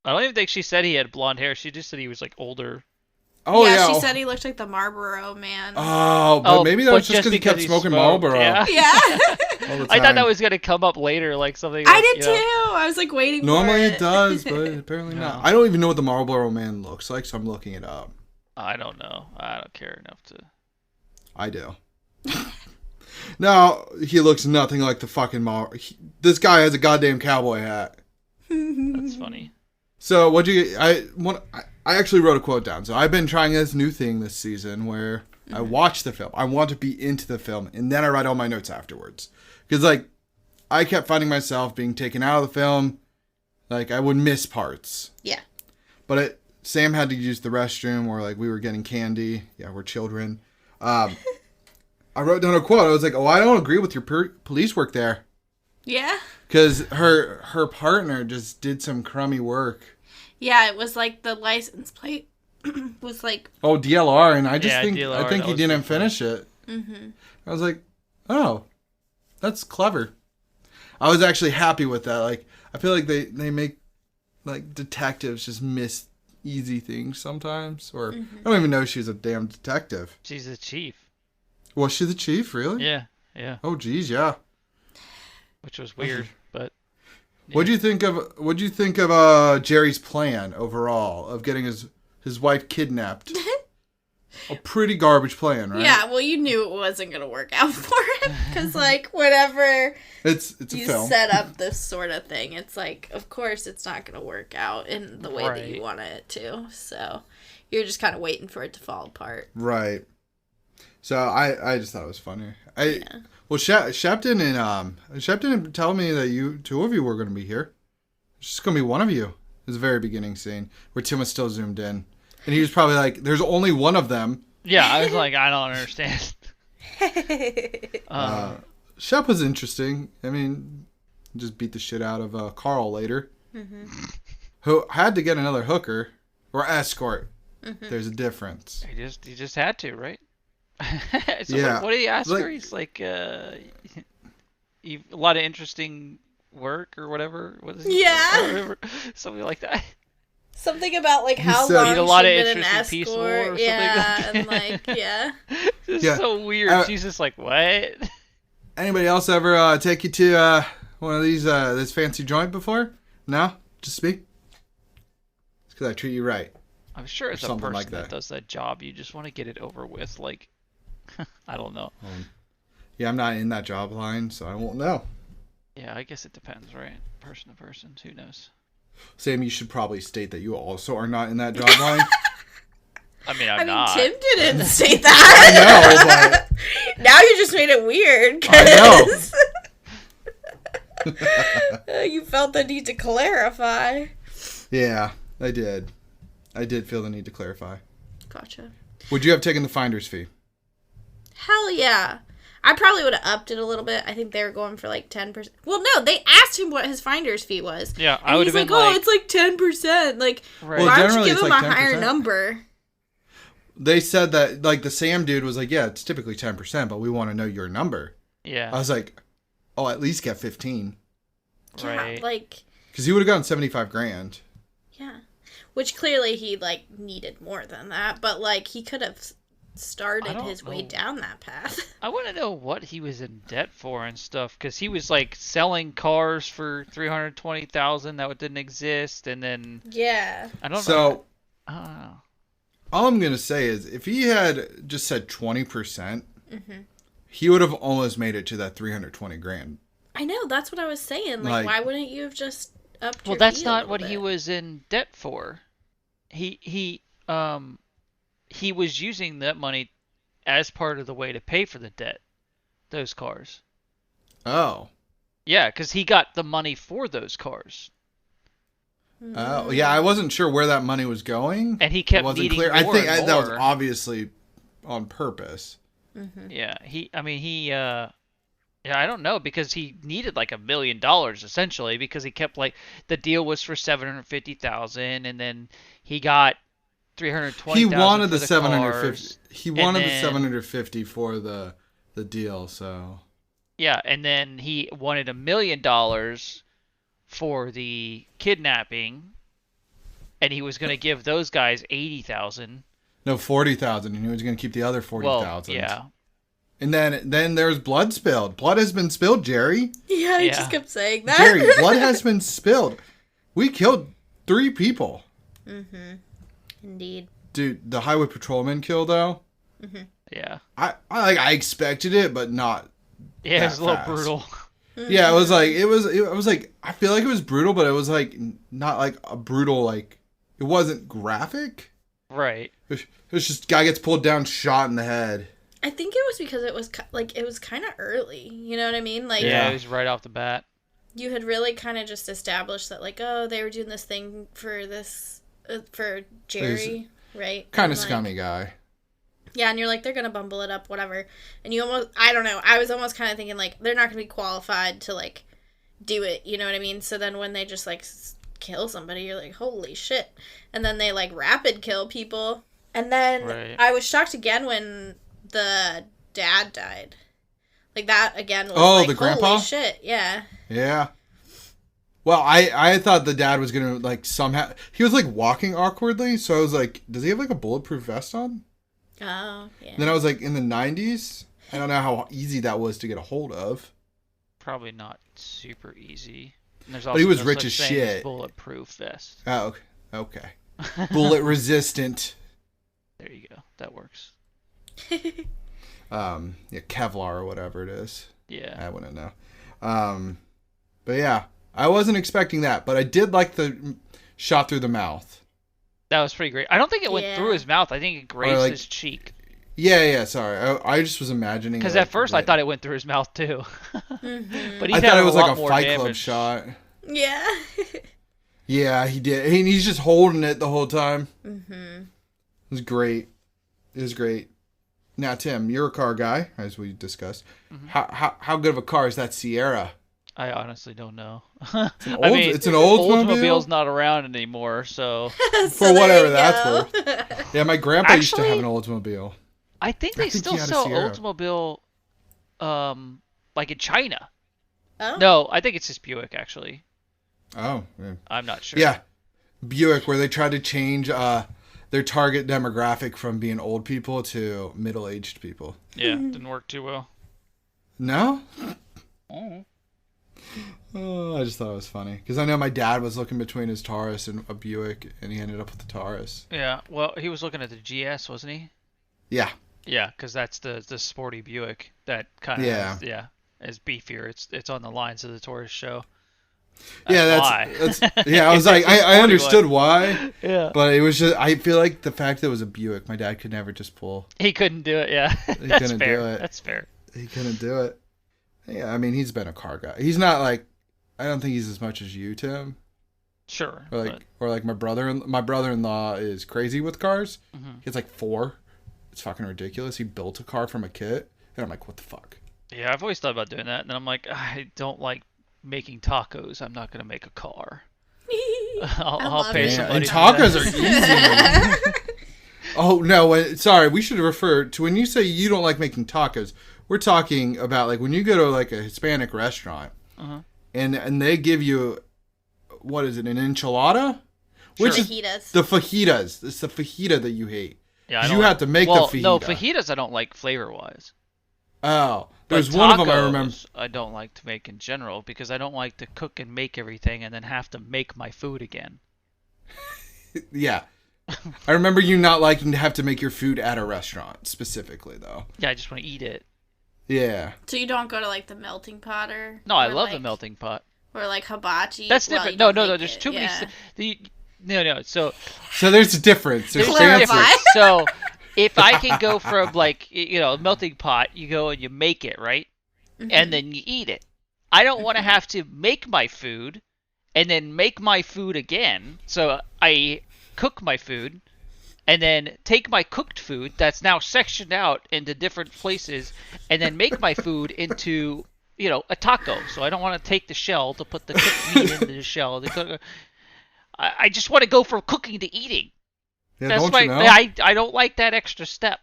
I don't even think she said he had blonde hair. She just said he was like older. Oh yeah. She said he looked like the Marlboro Man. Oh, but maybe that was but just because he kept smoking Marlboro. Yeah. Yeah. all the I thought time. that was gonna come up later, like something. I like, did you too. know. I was like waiting Normally for it does, but apparently No. not. I don't even know what the Marlboro Man looks like, so I'm looking it up. I don't know. I don't care enough to. I do. No, he looks nothing like the fucking This guy has a goddamn cowboy hat. That's funny. So what'd you? I actually wrote a quote down. So I've been trying this new thing this season where I watch the film. I want to be into the film, and then I write all my notes afterwards. Because like, I kept finding myself being taken out of the film. Like I would miss parts. Yeah. But Sam had to use the restroom, or like we were getting candy. Yeah, we're children. I wrote down a quote. I was like, "Oh, I don't agree with your police work there." Yeah. Because her partner just did some crummy work. Yeah, it was like the license plate was like Oh, DLR, and I just Yeah, think DLR, I think that he was didn't pretty funny. finish it. I was like, oh, that's clever. I was actually happy with that. Like, I feel like they make like detectives just miss easy things sometimes, or I don't even know she's a damn detective. She's the chief. Was she the chief? Really? Yeah, yeah. Oh, geez, yeah. Which was weird, but What'd you think of Jerry's plan overall of getting his wife kidnapped? a pretty garbage plan, right? Yeah, well, you knew it wasn't going to work out for him. Because, like, whenever it's a you film. set up this sort of thing, it's like, of course it's not going to work out in the way that you want it to. So you're just kind of waiting for it to fall apart. Right. So I just thought it was funny. Well, Shep didn't tell me that two of you were going to be here. It's just going to be one of you. It was the very beginning scene where Tim was still zoomed in. And he was probably like, there's only one of them. Yeah, I was like, I don't understand. Shep was interesting. I mean, just beat the shit out of Carl later. Mm-hmm. Who had to get another hooker or escort. Mm-hmm. There's a difference. He just had to, right? So yeah. What did he ask her? He's like, a lot of interesting work or whatever. What is yeah. Something like that. Something about like how long she'd been an escort. Yeah, and like yeah. It's so weird. She's just like, what? Anybody else ever take you to one of these this fancy joint before? No, just me. It's because I treat you right. I'm sure it's a person that does that job. You just want to get it over with. Like, I don't know. Yeah, I'm not in that job line, so I won't know. Yeah, I guess it depends, right? Person to person. Who knows? Sam, you should probably state that you also are not in that job line. I mean, not. Tim didn't state that. I know, but... Now you just made it weird. I know. You felt the need to clarify. Yeah, I did. I did feel the need to clarify. Gotcha. Would you have taken the finder's fee? Hell yeah. I probably would have upped it a little bit. I think they were going for like 10%. Well, no, they asked him what his finder's fee was. Yeah, I would have been like, oh, it's like 10%. Like, right. Why don't you give him a higher number? They said that, like, the Sam dude was like, yeah, it's typically 10%, but we want to know your number. Yeah. I was like, oh, at least get 15. Right. Yeah, like... Because he would have gotten $75,000. Yeah. Which clearly he, like, needed more than that. But, like, he could have started his way down that path. I want to know what he was in debt for and stuff, because he was like selling cars for $320,000 that didn't exist, and then I don't know. All I'm gonna say is, if he had just said 20%, he would have almost made it to that $320,000. I know, that's what I was saying. Like why wouldn't you have just upped? Well, that's not what he was in debt for. He was using that money as part of the way to pay for the debt, those cars. Oh. Yeah, because he got the money for those cars. Oh, yeah, I wasn't sure where that money was going. And he kept needing clear. I think that was obviously on purpose. Mm-hmm. Yeah, I don't know, because he needed like $1 million essentially, because he kept like, the deal was for $750,000, and then he got $320,000. He wanted the $750. He wanted the $750 for the deal. So yeah, and then he wanted $1 million for the kidnapping, and he was going to give those guys $80,000. No, $40,000, and he was going to keep the other $40,000. Well, yeah. And then there's blood spilled. Blood has been spilled, Jerry. Yeah, he just kept saying that. Jerry, blood has been spilled. We killed 3 people. Mm-hmm. Indeed. Dude, the highway patrolman kill though. Mm-hmm. Yeah. I expected it, but not. Yeah, it was a little brutal. Yeah, it was like I feel like it was brutal, but it was like not like a brutal, like it wasn't graphic. Right. It was just guy gets pulled down, shot in the head. I think it was because it was kind of early. You know what I mean? Like yeah, it was right off the bat. You had really kind of just established that, like, oh, they were doing this thing for this for Jerry, right? Kind of scummy guy. Yeah, and you're like, they're going to bumble it up, whatever. And you almost, I don't know, I was almost kind of thinking, like, they're not going to be qualified to, like, do it, you know what I mean? So then when they just, like, kill somebody, you're like, holy shit. And then they, like, rapid kill people. And then I was shocked again when the dad died. Like, that, again, was like, the grandpa? Holy shit, yeah. Yeah. Well, I thought the dad was going to, like, somehow, he was, like, walking awkwardly, so I was like, does he have, like, a bulletproof vest on? Oh, yeah. And then I was like, in the 90s? I don't know how easy that was to get a hold of. Probably not super easy. And there's but he was rich as shit. Bulletproof vest. Oh, okay. Bullet resistant. There you go. That works. Yeah, Kevlar or whatever it is. Yeah. I wouldn't know. But yeah, I wasn't expecting that, but I did like the shot through the mouth. That was pretty great. I don't think it went through his mouth. I think it grazed his cheek. Yeah, sorry. I just was imagining. Because at first I thought it went through his mouth too. But I thought it was like a Fight Club shot. Yeah. Yeah, he did. He's just holding it the whole time. Mm-hmm. It was great. Now, Tim, you're a car guy, as we discussed. Mm-hmm. How good of a car is that Sierra? I honestly don't know. It's an Oldsmobile? Oldsmobile's not around anymore, so... For whatever that's worth. Yeah, my grandpa used to have an Oldsmobile. I think they still sell Oldsmobile, like in China. Oh? No, I think it's just Buick, actually. Oh. Yeah. I'm not sure. Yeah. Buick, where they tried to change their target demographic from being old people to middle-aged people. Yeah, didn't work too well. No? Oh. Oh, I just thought it was funny. Because I know my dad was looking between his Taurus and a Buick, and he ended up with the Taurus. Yeah, well, he was looking at the GS, wasn't he? Yeah. Yeah, because that's the sporty Buick that kind of is beefier. It's on the lines of the Taurus show. That's yeah. I was like, I understood why. Yeah. But it was just, I feel like the fact that it was a Buick, my dad could never just pull. He couldn't do it. Yeah. That's fair. That's fair. He couldn't do it. Yeah, I mean, he's been a car guy. He's not like, I don't think he's as much as you, Tim. Sure. Or like my brother-in-law is crazy with cars. Mm-hmm. He has like 4. It's fucking ridiculous. He built a car from a kit, and I'm like, what the fuck? Yeah, I've always thought about doing that, and then I'm like, I don't like making tacos. I'm not gonna make a car. I'll pay somebody. And tacos are easy. Oh no! Sorry, we should refer to when you say you don't like making tacos. We're talking about like when you go to like a Hispanic restaurant, and they give you, what is it, an enchilada? Which fajitas. The fajitas. It's the fajita that you hate. Yeah, you have to make the fajita. No, fajitas I don't like flavor-wise. Oh, there's one of them I remember. I don't like to make in general because I don't like to cook and make everything and then have to make my food again. Yeah. I remember you not liking to have to make your food at a restaurant, specifically, though. Yeah, I just want to eat it. Yeah. So you don't go to, like, the melting pot or... No, I love the melting pot. Or, like, hibachi. That's different. No, there's too many... No, so there's a difference. There's a difference. So if I can go from, like, melting pot, you go and you make it, right? Mm-hmm. And then you eat it. I don't want to have to make my food and then make my food again. So I cook my food and then take my cooked food that's now sectioned out into different places and then make my food into, a taco. So I don't want to take the shell to put the cooked meat into the shell. I just want to go from cooking to eating. Yeah, that's don't you know? I don't like that extra step.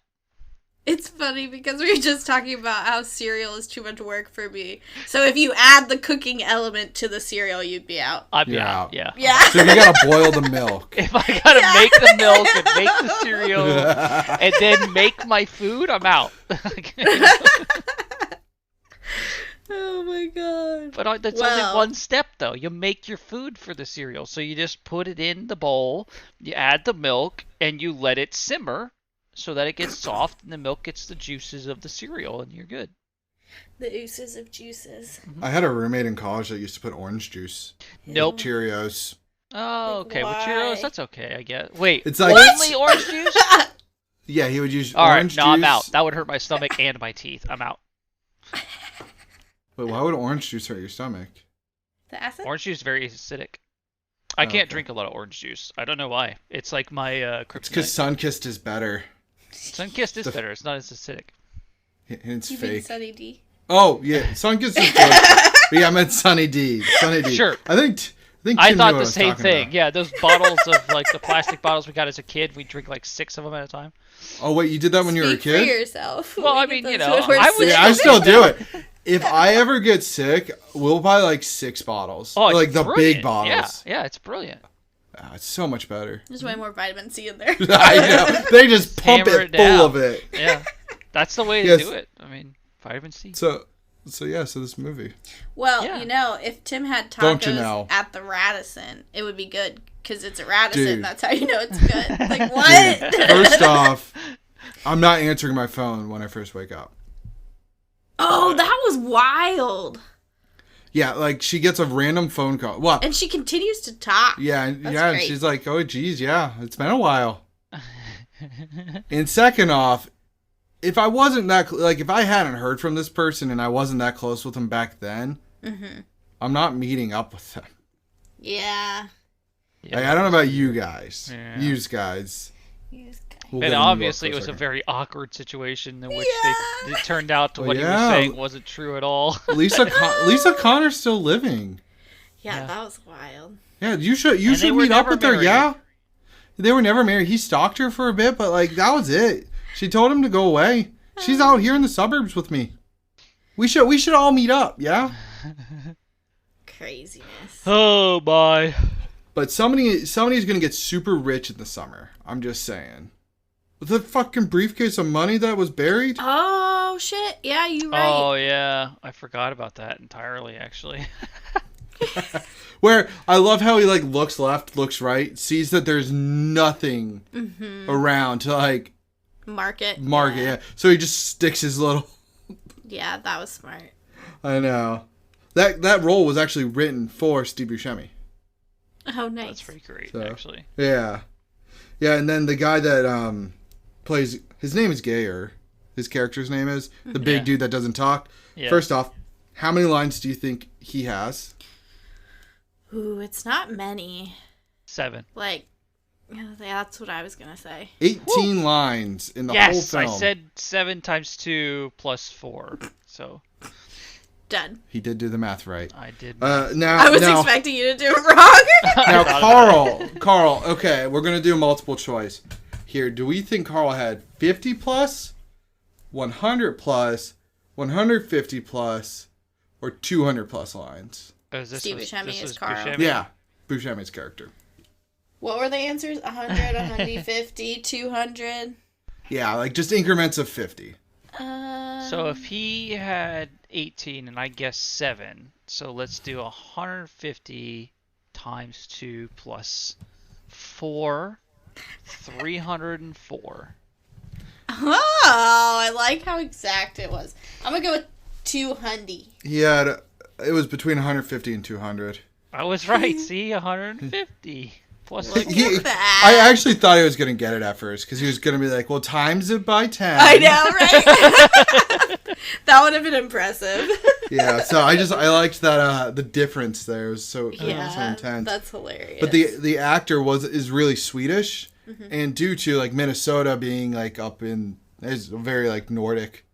It's funny because we were just talking about how cereal is too much work for me. So if you add the cooking element to the cereal, you'd be out. I'd be out, yeah. So you gotta boil the milk. If I gotta make the milk and make the cereal and then make my food, I'm out. Oh my god. But that's only one step, though. You make your food for the cereal. So you just put it in the bowl, you add the milk, and you let it simmer so that it gets soft, and the milk gets the juices of the cereal, and you're good. The oozes of juices. I had a roommate in college that used to put orange juice. Nope. Cheerios. Oh, okay. With Cheerios, that's okay, I guess. Wait, it's like, only orange juice? Yeah, he would use orange juice. All right, no, I'm out. That would hurt my stomach and my teeth. I'm out. But why would orange juice hurt your stomach? The acid? Orange juice is very acidic. I can't drink a lot of orange juice. I don't know why. It's like my kryptonite. It's because Sunkist is better. Sunkist is better. It's not as acidic. It's you fake. mean Sunny D? Oh, yeah. Sunkist is good. But yeah, I meant Sunny D. Sunny D. Sure. I think I thought the same thing. About. Yeah, those bottles of, like, the plastic bottles we got as a kid, we drink, like, 6 of them at a time. Oh, wait, you did that when you were a kid? Speak for yourself. Well, I mean, I still do it. If I ever get sick, we'll buy, like, 6 bottles. Oh, like, the brilliant. big bottles. Yeah, it's brilliant. It's so much better. There's way more vitamin C in there. I know. They just pump it full of it. Yeah. That's the way to do it. I mean, vitamin C. So, So yeah, so this movie. Well, Yeah. if Tim had Don't tacos you know? at the Radisson, it would be good. Because it's a Radisson. Dude. That's how you know it's good. Like, what? First off, I'm not answering my phone when I first wake up. Oh, that was wild. Yeah, like she gets a random phone call. Well, And she continues to talk. yeah, and That's yeah, and great. she's like, "Oh, geez, yeah, it's been a while." And second off, if I wasn't that like, if I hadn't heard from this person and I wasn't that close with them back then, I'm not meeting up with them. Yeah. Yeah. Like, I don't know about you guys, Yeah. yous guys. We'll And get into more obviously, for it was a second. very awkward situation in which Yeah. it turned out to Well, what he was yeah. saying wasn't true at all. Lisa Connor's still living. Yeah, Yeah. that was wild. Yeah, you should And they were meet up never with her. married. Yeah, they were never married. He stalked her for a bit, but like that was it. She told him to go away. She's out here in the suburbs with me. We should all meet up. Yeah, Craziness. Oh my! but somebody's gonna get super rich in the summer. I'm just saying. With the fucking briefcase of money that was buried. Oh, shit. Yeah, you right. Oh yeah, I forgot about that entirely. Actually, Where I love how he like looks left, looks right, sees that there's nothing around to like Market. mark it. Yeah. So he just sticks his little. Yeah, that was smart. I know. That role was actually written for Steve Buscemi. Oh, nice. that's pretty great. So. Actually, Yeah. Yeah, and then the guy that plays, his name is Gayer. His character's name is the big Yeah. dude that doesn't talk. yeah. First off, how many lines do you think he has? Ooh, it's not many. 7. Like, yeah, that's what I was going to say. 18 lines in the Yes, whole I film. said 7 times 2 plus 4. So Done. He did do the math right. I did. Now, I was now, expecting you to do it wrong. now thought Carl, okay, we're going to do multiple choice. Here, do we think Carl had 50 plus, 100 plus, 150 plus, or 200 plus lines? Oh, this Steve was- Buscemi this is was Carl. Buscemi? Yeah, Buscemi's character. What were the answers? 100, 150, 200? Yeah, like just increments of 50. So if he had 18 and I guessed 7, so let's do 150 times 2 plus 4, 304. Oh, I like how exact it was. I'm going to go with 200. He had, it was between 150 and 200. I was right. See, 150 plus Look 4. at that. I actually thought he was going to get it at first because he was going to be like, well, times it by 10. I know, right? That would have been impressive. Yeah, so I liked that the difference there was so Yeah, intense. that's hilarious. But the actor is really Swedish, and due to like Minnesota being like up in is a very like Nordic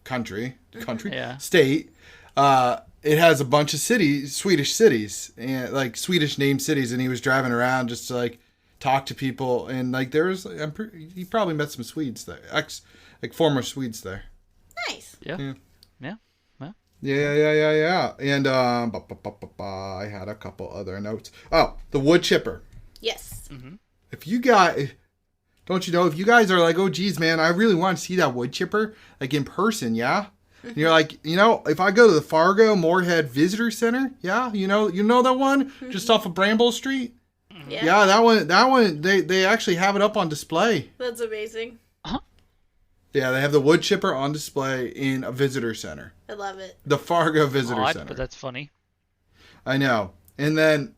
country Yeah. state, it has a bunch of cities, Swedish cities, and like Swedish named cities, and he was driving around just to like talk to people, and like there was he probably met some Swedes there, former Swedes there. Nice. Yeah. Yeah. Yeah. Well, Yeah. And I had a couple other notes. Oh, the wood chipper. Yes. If you guys, don't you know, if you guys are like, oh, geez, man, I really want to see that wood chipper, like in person, yeah? And you're like, you know, if I go to the Fargo Moorhead Visitor Center, yeah, you know that one just off of Bramble Street? Yeah. Yeah, that one, they actually have it up on display. That's amazing. Yeah, they have the wood chipper on display in a visitor center. I love it. The Fargo Visitor odd, Center. but that's funny. I know. And then,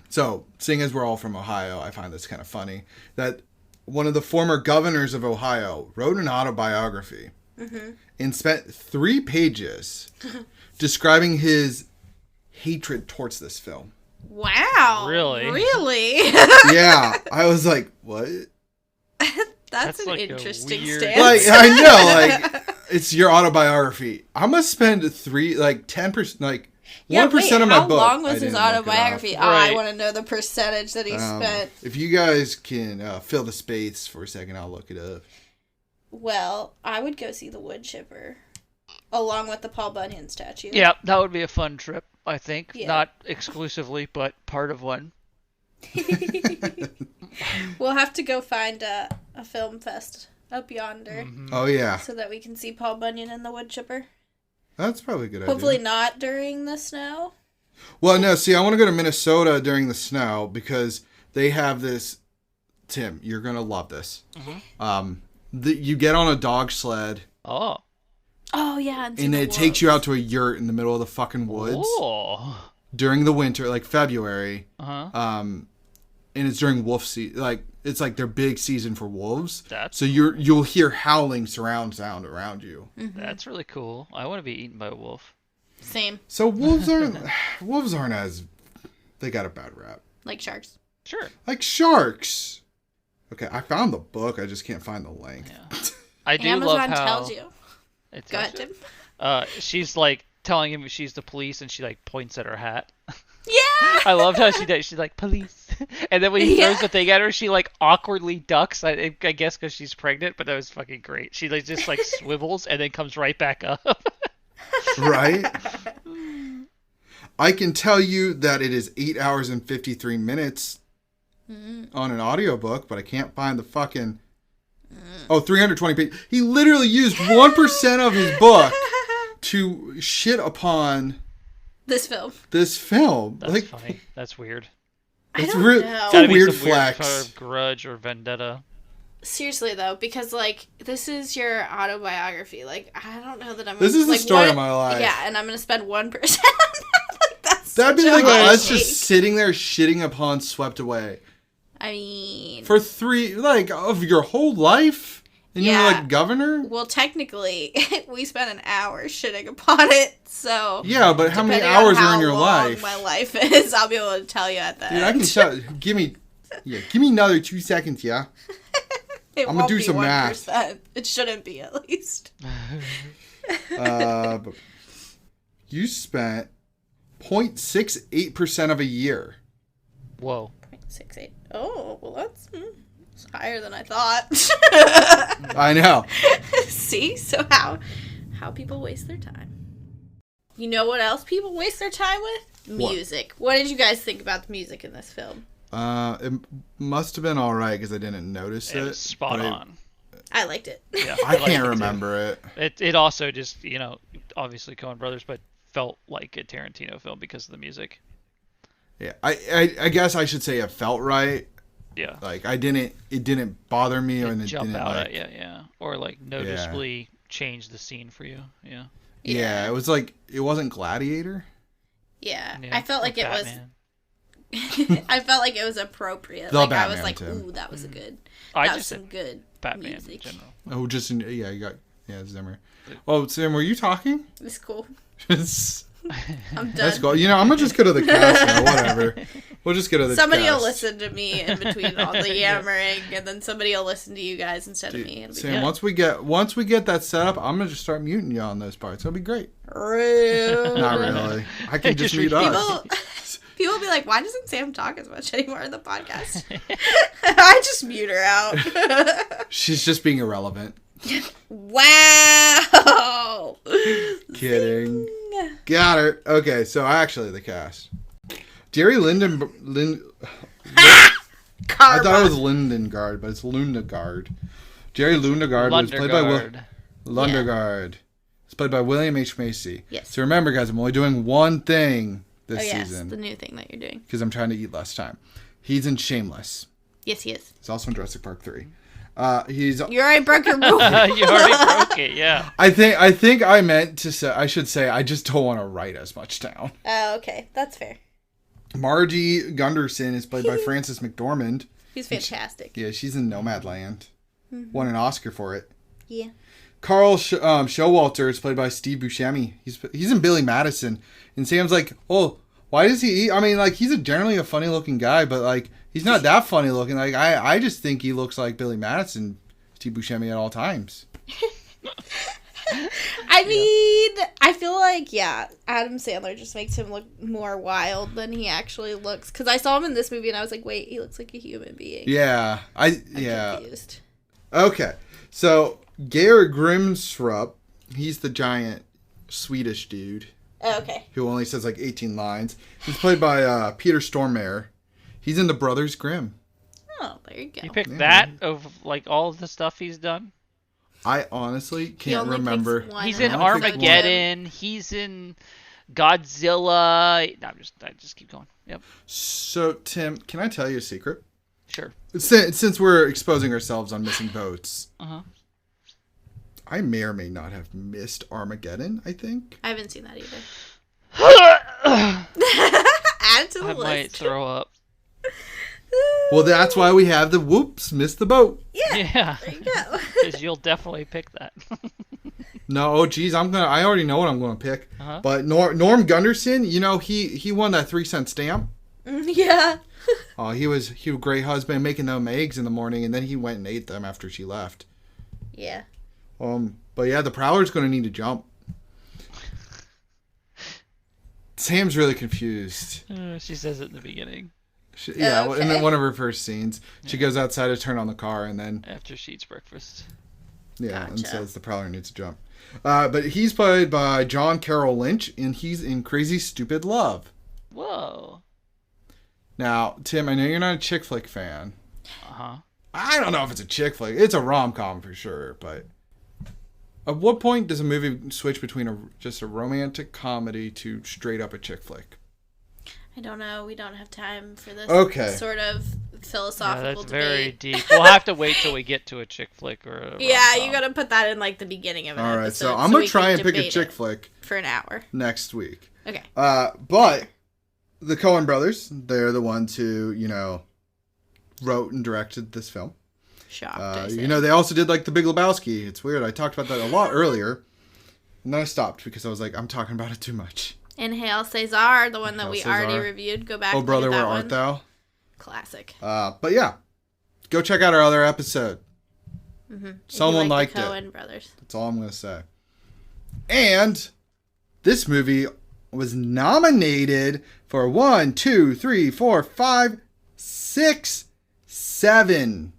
so, seeing as we're all from Ohio, I find this kind of funny that one of the former governors of Ohio wrote an autobiography and spent 3 pages describing his hatred towards this film. Wow. Really? Really? Yeah, I was like, what? That's an like a interesting weird- stance. Like, I know, like, it's your autobiography. I'm going to spend 10%, like, 1% of my book. How long I was his didn't look it up. autobiography? Right. I want to know the percentage that he spent. If you guys can fill the space for a second, I'll look it up. Well, I would go see the wood chipper along with the Paul Bunyan statue. Yeah, that would be a fun trip, I think. Yeah. Not exclusively, but part of one. We'll have to go find a film fest up yonder Oh, yeah. so that we can see Paul Bunyan and the wood chipper. That's probably a good idea. Hopefully not during the snow. Well, no, see, I want to go to Minnesota during the snow because they have this. Tim, you're going to love this. You get on a dog sled. Oh. Oh, yeah. And it takes you out to a yurt in the middle of the fucking woods. Oh. During the winter, like February. Uh-huh. And it's during wolf season. Like, it's like their big season for wolves. So you'll hear howling surround sound around you. Mm-hmm. That's really cool. I want to be eaten by a wolf. Same. So wolves aren't as, they got a bad rap. Like sharks. Sure. Like sharks. Okay, I found the book. I just can't find the link. Yeah. I do Amazon love how tells you. it Go tells ahead, you. Tim. She's like telling him she's the police, and she like points at her hat. Yeah. I loved how she does. She's like police, and then when he throws the thing at her, she like awkwardly ducks. I guess because she's pregnant, but that was fucking great. She like just like swivels and then comes right back up. Right? I can tell you that it is 8 hours and 53 minutes on an audiobook, but I can't find the fucking... 320 pages. He literally used 1% of his book to shit upon This film. That's funny. That's weird. I don't know. It's a weird flex. Sort of grudge or vendetta. Seriously though, because like this is your autobiography. Like I don't know that I'm. This is the like, story of my life. Yeah, and I'm gonna spend 1%. Like that'd be like a us just sitting there shitting upon Swept Away. I mean, for 3 of your whole life, and you're like governor. Well, technically, we spent an hour shitting upon it. So yeah, but how many hours are in your life? My life is. I'll be able to tell you at the end. I can tell. Give me another 2 seconds, yeah. I'm gonna do some 1%. math. It shouldn't be at least. But you spent 0.68% of a year. Whoa. 0.68. Oh, well, that's higher than I thought. I know. See? So how people waste their time. You know what else people waste their time with? Music. What did you guys think about the music in this film? It must have been all right because I didn't notice it. It was spot on. I liked it. Yeah, I can't remember it. It also just, obviously Coen Brothers, but felt like a Tarantino film because of the music. Yeah, I guess I should say it felt right. Yeah. Like it didn't bother me or it jump didn't out at you, yeah. Or like noticeably change the scene for you, yeah. Yeah, it was like it wasn't Gladiator. Yeah, I felt like it was. Batman. I felt like it was appropriate. The like Batman, I was like, Tim. ooh, that was a good. I That was just some said good Batman music. in general. Oh, just you got Zimmer. Oh, Sam, were you talking? It's cool. That's I'm done. cool. I'm gonna just go to the cast now. Whatever. We'll just go to the Somebody cast. will listen to me in between all the yammering, and then somebody will listen to you guys instead of me. It'll be Sam, good. once we get that set up, I'm gonna just start muting you on those parts. It'll be great. Rude. Not really. I can just mute us. People will be like, why doesn't Sam talk as much anymore in the podcast? I just mute her out. She's just being irrelevant. Wow. Kidding. Got her. Okay, so actually the cast. Jerry I thought it was Lindengard, but it's Lundegard. Jerry Lundegard was played by Lundegard. It's played by William H. Macy. Yes. So remember, guys, I'm only doing one thing this season. The new thing that you're doing. Because I'm trying to eat less time. He's in Shameless. Yes, he is. He's also in Jurassic Park 3. You already broke your rule. You already broke it, yeah. I think I meant to say, I should say, I just don't want to write as much down. Oh, okay. That's fair. Margie Gunderson is played by Frances McDormand. He's fantastic. Yeah, she's in Nomadland. Won an Oscar for it. Yeah. Carl Showalter is played by Steve Buscemi. He's in Billy Madison. And Sam's like, oh, why does he eat? I mean, like, he's generally a funny looking guy, but like, he's not that funny looking. Like, I just think he looks like Billy Madison, Steve Buscemi at all times. I mean, I feel like, Adam Sandler just makes him look more wild than he actually looks. Because I saw him in this movie and I was like, wait, he looks like a human being. Yeah. I'm confused. Okay. So, Geir Grimsrup, he's the giant Swedish dude. Oh, okay. Who only says like 18 lines. He's played by Peter Stormare. He's in The Brothers Grimm. Oh, there you go. You picked that of like all of the stuff he's done? I honestly He can't only remember. picks one He's and in I only picked Armageddon. He's in Godzilla. No, I just keep going. Yep. So, Tim, can I tell you a secret? Sure. Since we're exposing ourselves on missing votes, Uh-huh. I may or may not have missed Armageddon, I think. I haven't seen that either. I Add it to the might list. throw up. Well, that's why we have the whoops, missed the boat. Yeah. Yeah. There you go. Because you'll definitely pick that. No, oh geez, I already know what I'm gonna pick. Uh-huh. But Norm Gunderson, you know, he won that 3-cent stamp. Yeah. Oh, he was a great husband, making them eggs in the morning, and then he went and ate them after she left. Yeah. But yeah, the Prowler's gonna need to jump. Sam's really confused. She says it in the beginning. Yeah, Okay. in one of her first scenes, she goes outside to turn on the car, and then After she eats breakfast. yeah, and Gotcha. says the Prowler needs to jump. But he's played by John Carroll Lynch, and he's in Crazy Stupid Love. Whoa. Now, Tim, I know you're not a chick flick fan. Uh-huh. I don't know if it's a chick flick. It's a rom-com for sure, but at what point does a movie switch between just a romantic comedy to straight up a chick flick? I don't know. We don't have time for this Okay. sort of Yeah, philosophical that's very debate. deep. We'll have to wait till we get to a chick flick or a Yeah, rom-com. you gotta put that in like the beginning of an All right, episode. so I'm going we to try can and pick a debate chick it flick for an hour. next week. Okay. But the Coen brothers, they're the ones who, you know, wrote and directed this film. Shocked. I say. You know, they also did like The Big Lebowski. It's weird. I talked about that a lot earlier. And then I stopped because I was like, I'm talking about it too much. Inhale Cesar, the one that Inhale we Cesar. already reviewed. Go back. Oh, and brother, look at where that art one. thou? Classic. But yeah, go check out our other episode. Someone If you liked the it. Coen brothers. That's all I'm going to say. And this movie was nominated for 1, 2, 3, 4, 5, 6, 7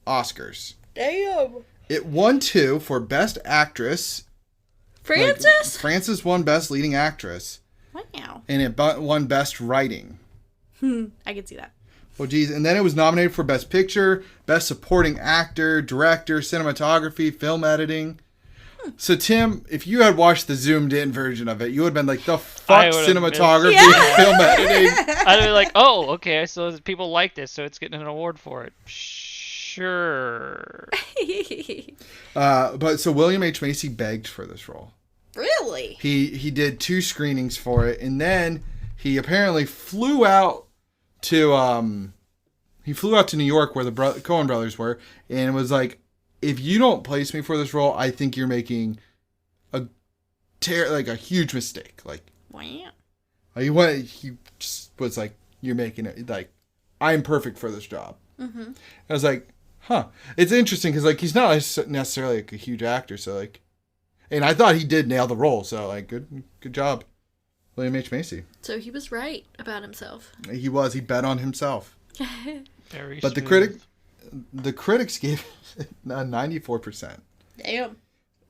Oscars. Damn. It won 2 for Best Actress. Francis? Frances won Best Leading Actress. Wow. And it won Best Writing. I can see that. Well, geez. And then it was nominated for Best Picture, Best Supporting Actor, Director, Cinematography, Film Editing. So, Tim, if you had watched the zoomed-in version of it, you would have been like, the fuck would've cinematography, Yeah. film editing. I'd be like, oh, okay, so people like this, so it's getting an award for it. Sure. But so William H. Macy begged for this role. Really? He did 2 screenings for it, and then he apparently flew out to New York where the Coen brothers were, and was like, if you don't place me for this role, I think you're making a huge mistake. Like, Wow. he just was like, you're making it, like, I'm perfect for this job. I was like, huh. It's interesting because, like, he's not necessarily like a huge actor, so, like, and I thought he did nail the role, so, like, good job, William H. Macy. So he was right about himself. He bet on himself. Very But smooth. the critics gave it a 94%. Damn.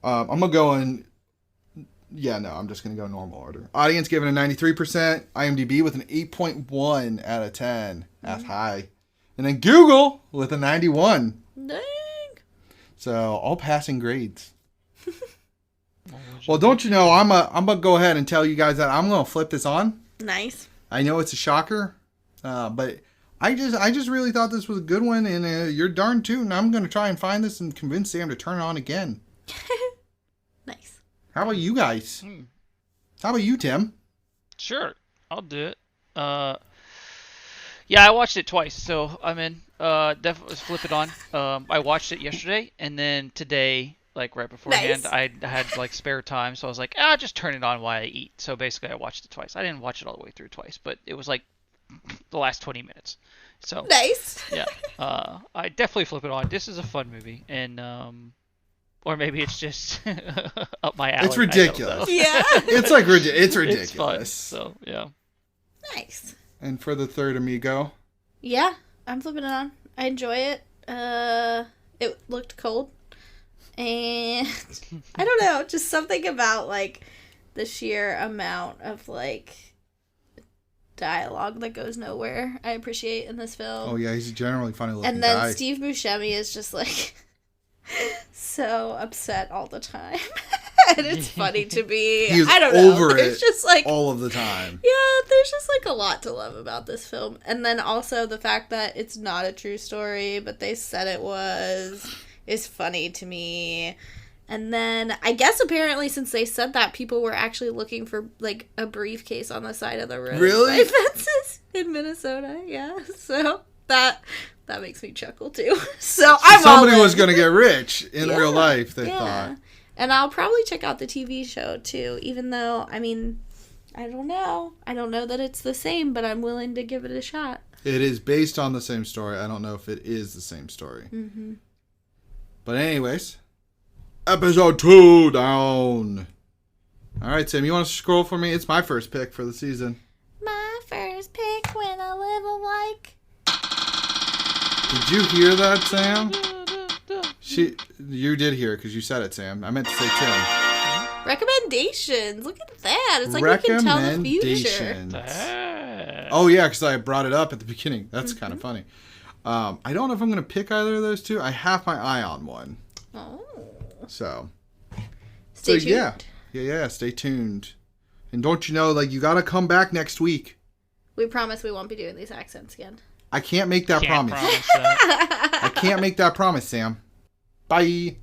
I'm gonna go in. Yeah, no, I'm just gonna go normal order. Audience gave it a 93%. IMDb with an 8.1 out of 10. That's high. And then Google with a 91. Dang. So all passing grades. Well, don't you know? I'm gonna go ahead and tell you guys that I'm gonna flip this on. Nice. I know it's a shocker, but I just really thought this was a good one, and you're darn tootin'. I'm gonna try and find this and convince Sam to turn it on again. Nice. How about you guys? How about you, Tim? Sure, I'll do it. Yeah, I watched it twice, so I'm in. Definitely flip it on. I watched it yesterday, and then today, like right beforehand, Nice. I had like spare time, so I was like, just turn it on while I eat. So basically, I watched it twice. I didn't watch it all the way through twice, but it was like the last 20 minutes. So Nice. yeah, I definitely flip it on. This is a fun movie, and or maybe it's just up my alley. It's I don't ridiculous. know. Yeah. It's like it's It's fun. ridiculous. So yeah. Nice. And for the third amigo, Yeah, I'm flipping it on. I enjoy it. It looked cold. And I don't know, just something about like the sheer amount of like dialogue that goes nowhere I appreciate in this film. oh yeah, he's a generally funny looking and then guy. Steve Buscemi is just like so upset all the time. And it's funny to me. He was I don't know. over There's it just like all of the time. yeah, there's just like a lot to love about this film. And then also the fact that it's not a true story, but they said it was, is funny to me. And then I guess apparently since they said that, people were actually looking for like a briefcase on the side of the road. Really? By fences in Minnesota. Yeah. So that makes me chuckle too. So I'm Somebody all in. was going to get rich in Yeah, real life, they yeah. thought. And I'll probably check out the TV show too, even though, I mean, I don't know. I don't know that it's the same, but I'm willing to give it a shot. It is based on the same story. I don't know if it is the same story. Mm-hmm. But anyways, episode 2 down. All right, Sam, you want to scroll for me? It's my first pick for the season. My first pick went a little like... Did you hear that, Sam? You did hear it because you said it, Sam. I meant to say Tim. Recommendations. Look at that. It's like we can tell the future. Recommendations. Oh, yeah, because I brought it up at the beginning. That's kind of funny. I don't know if I'm going to pick either of those two. I have my eye on one. Oh. So. Stay tuned. Yeah, stay tuned. And don't you know, like, you got to come back next week. We promise we won't be doing these accents again. I can't make that promise. That. I can't make that promise, Sam. Bye.